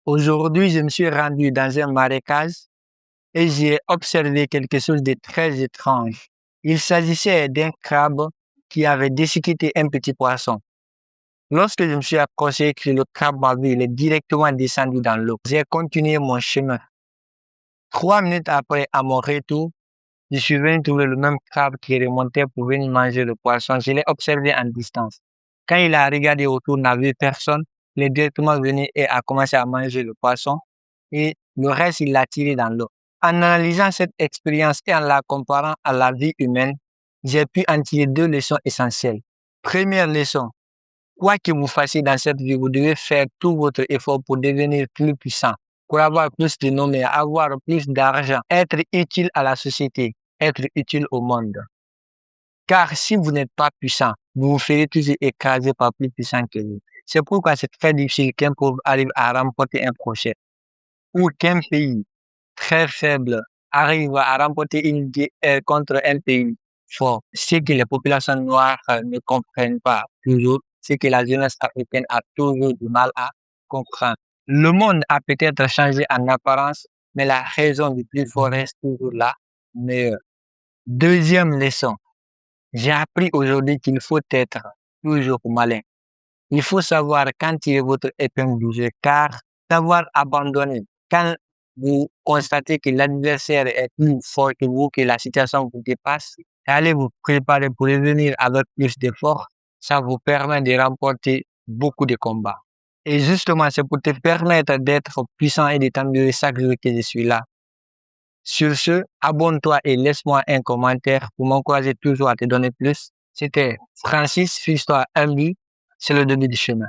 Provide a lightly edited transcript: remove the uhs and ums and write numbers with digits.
Aujourd'hui, je me suis rendu dans un marécage et j'ai observé quelque chose de très étrange. Il s'agissait d'un crabe qui avait déchiqueté un petit poisson. Lorsque je me suis approché, que le crabe m'a vu, il est directement descendu dans l'eau. J'ai continué mon chemin. 3 minutes après, à mon retour, je suis venu trouver le même crabe qui remontait pour venir manger le poisson. Je l'ai observé en distance. Quand il a regardé autour, n'a vu personne. Il est directement venu et a commencé à manger le poisson. Et le reste, il l'a tiré dans l'eau. En analysant cette expérience et en la comparant à la vie humaine, j'ai pu en tirer 2 leçons essentielles. Première leçon, quoi que vous fassiez dans cette vie, vous devez faire tout votre effort pour devenir plus puissant, pour avoir plus de nommés, avoir plus d'argent, être utile à la société, être utile au monde. Car si vous n'êtes pas puissant, vous vous ferez toujours écraser par plus puissant que vous. C'est pourquoi c'est très difficile qu'un pauvre arrive à remporter un projet ou qu'un pays très faible arrive à remporter une guerre contre un pays fort. Ce que les populations noires ne comprennent pas toujours, c'est que la jeunesse africaine a toujours du mal à comprendre. Le monde a peut-être changé en apparence, mais la raison du plus fort reste toujours la meilleure. Deuxième leçon, j'ai appris aujourd'hui qu'il faut être toujours malin. Il faut savoir quand tirer votre épingle du jeu, car savoir abandonner quand vous constatez que l'adversaire est plus fort que vous, que la situation vous dépasse, et allez vous préparer pour revenir avec plus d'efforts, ça vous permet de remporter beaucoup de combats. Et justement, c'est pour te permettre d'être puissant et de t'améliorer chaque jour que je suis là. Sur ce, abonne-toi et laisse-moi un commentaire pour m'encourager toujours à te donner plus. C'était Francis, fixe-toi un but, c'est le début du chemin.